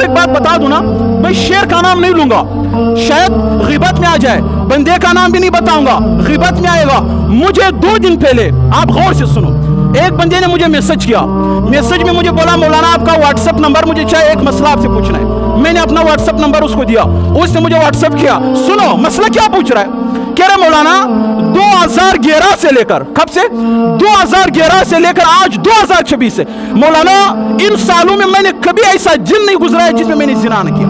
आपको एक बात बता दूं ना, मैं शेर का नाम नहीं लूंगा, शायद गिबत में आ जाए, बंदे का नाम भी नहीं बताऊंगा, गिबत में आएगा। मुझे 2 दिन पहले, आप गौर से सुनो, एक बंदे ने मुझे मैसेज किया, मैसेज में मुझे बोला मौलाना आपका व्हाट्सएप नंबर मुझे चाहिए, एक मसला आपसे पूछना है। मैंने अपना व्हाट्सएप नंबर उसको दिया, उसने मुझे व्हाट्सएप किया, सुनो मसला क्या पूछ रहा है, कह रहे मौलाना 2011 से लेकर, कब से 2011 से लेकर आज 2026 से, मौलाना इन सालों में मैंने कभी ऐसा दिन नहीं गुजरा है जिसमें मैंने जिना न किया।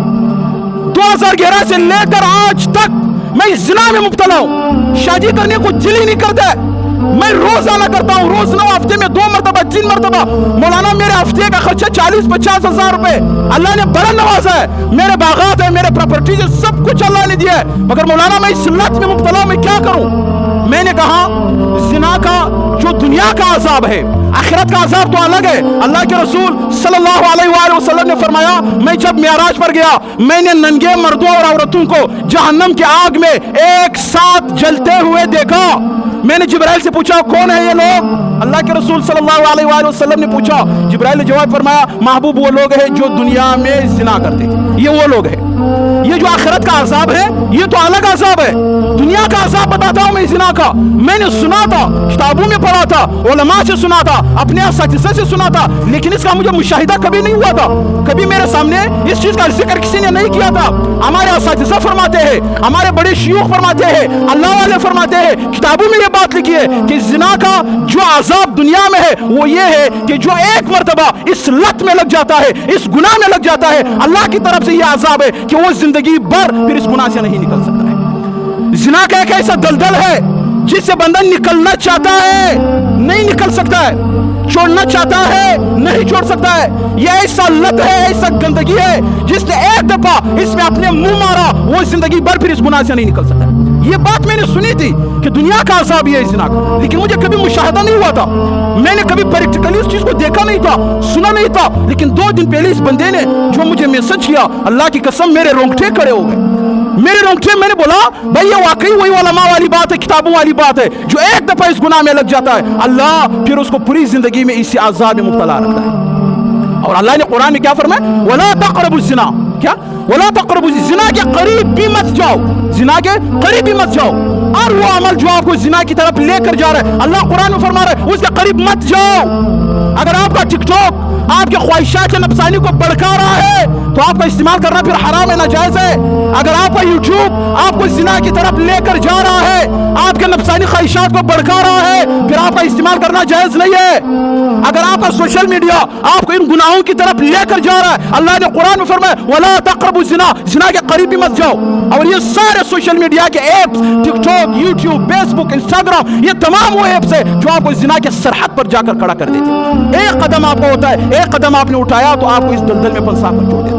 2011 से लेकर आज तक मैं जिना में मुब्तला हूं, शादी करने को दिल ही नहीं करता है। मैं रोजाना करता हूं, रोज 9 हफ्ते में 2 मरतबा 3 मरतबा। मौलाना मेरे हफ्ते का खर्चा 40-50 हजार रुपए अल्लाह ने बड़ा नवाजा है, मेरे बागात है, मेरे प्रॉपर्टीज है, सब कुछ अल्लाह ने दिया है, मगर मौलाना मैं इस लत में मुब्तला हूं, मैं क्या करूं? मैंने कहा जिना का जो दुनिया का अजाब है, आखिरत का अजाब तो अलग है। अल्लाह के रसूल सल्लल्लाहु अलैहि वसल्लम ने फरमाया, मैं जब मेराज पर गया, मैंने नंगे मर्दों और औरतों को जहन्नम के आग में एक साथ जलते हुए देखा। मैंने जिब्राइल से पूछा कौन है ये लोग? अल्लाह के रसूल सल्लल्लाहु अलैहि वसल्लम ने पूछा, जिब्राइल ने जवाब फरमाया, महबूब वो लोग हैं जो दुनिया में जिना करते थे, ये वो लोग हैं। ये जो आखिरत का अजाब है ये तो अलग अजाब है, दुनिया का अजाब बताता हूं मैं जिना का। मैंने सुना था, किताबों में पढ़ा था, उलमा से सुना था, अपने असातिज़ा से सुना था, लेकिन इसका मुझे मुशाहिदा कभी नहीं हुआ था, कभी मेरे सामने इस चीज का जिक्र किसी ने नहीं किया था। हमारे असातिज़ा फरमाते हैं, हमारे बड़े शयूख फरमाते हैं, अल्लाह वाले फरमाते हैं, किताबों में ये बात लिखी है कि जिना का जो अजाब दुनिया में है वो ये है कि जो एक मर्तबा इस लत में लग जाता है, इस गुनाह में लग जाता है, अल्लाह की तरफ से ये अजाब है कि वो जिंदगी भर फिर इस गुनाह से नहीं निकल सकता है। जिना का एक ऐसा दलदल है जिससे बंदा निकलना चाहता है नहीं निकल सकता है, छोड़ना चाहता है नहीं छोड़ सकता है। यह ऐसा लत है, ऐसा गंदगी है जिसने एक दफा इसमें अपने मुंह मारा वो जिंदगी भर फिर इस गुनाह से नहीं निकल सकता है। ये बात मैंने सुनी थी कि दुनिया का अजाब ये है जिना का, लेकिन मुझे कभी मुशाहिदा नहीं हुआ था, मैंने कभी प्रैक्टिकली उस चीज को देखा नहीं था, सुना नहीं था। लेकिन 2 दिन पहले इस बंदे ने जो मुझे मैसेज किया, अल्लाह की कसम मेरे रोंगटे खड़े हो गए, मेरे रोंगटे। मैंने बोला भाई ये वाकई वही उलमा वाली बात है, किताबों वाली बात है, जो एक दफा इस गुनाह में लग जाता है अल्लाह फिर उसको पूरी जिंदगी में इसी अजाब में मुब्तला रखता है। और अल्लाह ने कुरान में क्या फरमाया, वला तक़रबु ज़िना, क्या वला तक़रबु ज़िना के करीब भी मत जाओ, जिना के करीब भी मत जाओ। और वो अमल जो आपको जिना की तरफ लेकर जा रहा है, अल्लाह कुरान में फरमा रहा है उसके करीब मत जाओ। अगर आपका टिकटॉक आपके ख्वाहिशात नफसानी को भड़का रहा है तो आपका इस्तेमाल करना फिर हराम है, नाजायज है। अगर आपका यूट्यूब आपको जिना की तरफ लेकर जा रहा है, आपके नफसानी ख्वाहिशात को भड़का रहा है, फिर आपका इस्तेमाल करना जायज नहीं है। अगर आपका सोशल मीडिया आपको इन गुनाहों की तरफ लेकर जा रहा है, अल्लाह ने कुरान में फरमाया वला तक़रबु ज़िना, जिना के करीब भी मत जाओ। और ये सारे सोशल मीडिया के apps, TikTok, YouTube, Facebook, Instagram, ये तमाम वो ऐप्स है जो आपको जिना के सरहद पर जाकर खड़ा कर देते हैं। एक कदम आपको होता है, एक कदम आपने उठाया तो आपको इस दलदल में फंसा कर छोड़ देता है।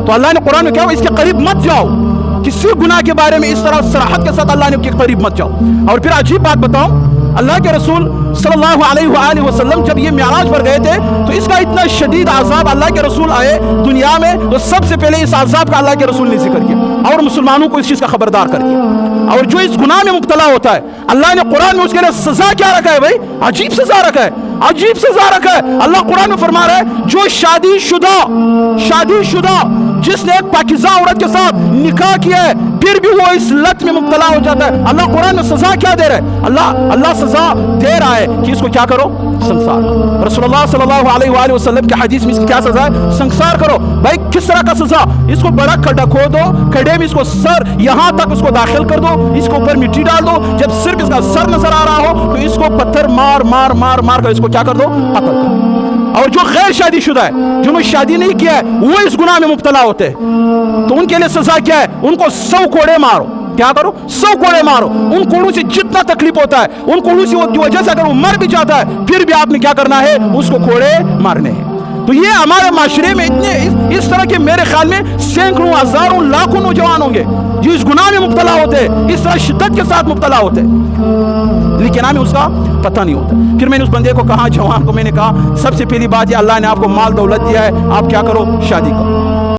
तो अल्लाह ने कुरान में क्या हुआ, इसके करीब मत जाओ, किसी गुनाह के बारे में इस तरह सरहद के साथ अल्लाह ने के करीब मत जाओ। और फिर अजीब बात बताऊं, अल्लाह के रसूल सल्लल्लाहु अलैहि वसल्लम जब ये मेराज पर गए थे तो इसका इतना शदीद अजाब, अल्लाह के रसूल आए दुनिया में तो सबसे पहले इस अजाब का अल्लाह के रसूल ने जिक्र किया और मुसलमानों को इस चीज का खबरदार कर दिया। और जो इस गुनाह में मुब्तला होता है, अल्लाह ने कुरान में उसके लिए सजा क्या रखा है भाई, अजीब सजा रखा है, अजीब सजा रखा है। अल्लाह कुरान में फरमा रहा है जो शादीशुदा जिसने एक पाकीज़ा औरत के साथ निकाह किया है फिर भी वो इस लत में मुब्तला हो जाता है, अल्लाह कुरान में सजा क्या दे रहा है, अल्लाह सजा दे रहा है कि इसको क्या करो, संसार करो। रसूलुल्लाह सल्लल्लाहु अलैहि वसल्लम के हदीस में इसकी क्या सजा है, संसार करो। भाई किस तरह का सजा, इसको बड़ा खड्डा खो दो, खड्डे में इसको सर यहाँ तक उसको दाखिल कर दो, इसके ऊपर मिट्टी डाल दो, जब सिर्फ इसका सर नजर आ रहा हो तो इसको पत्थर मार मार मार मार कर इसको क्या कर दो, कत्ल कर। और जो गैर शादीशुदा है, जिन्होंने शादी नहीं किया है, वो इस गुनाह में मुब्तला होते हैं तो उनके लिए सजा क्या है, उनको 100 कोड़े मारो। क्या करो, 100 कोड़े मारो। उन कोड़ों से जितना तकलीफ होता है, उन कोड़ों की वजह से अगर वो मर भी जाता है फिर भी आपने क्या करना है, उसको कोड़े मारने हैं। तो ये हमारे माशरे में इतने इस तरह के मेरे ख्याल में सैकड़ों हजारों लाखों नौजवान होंगे जो इस गुनाह में मुब्तला होते हैं, इस तरह शिद्दत के साथ मुब्तला होते हैं, लेकिन हमें उसका पता नहीं होता। फिर मैंने उस बंदे को कहा, जवान को मैंने कहा, सबसे पहली बात ये अल्लाह ने आपको माल दौलत दिया है, आप क्या करो, शादी करो।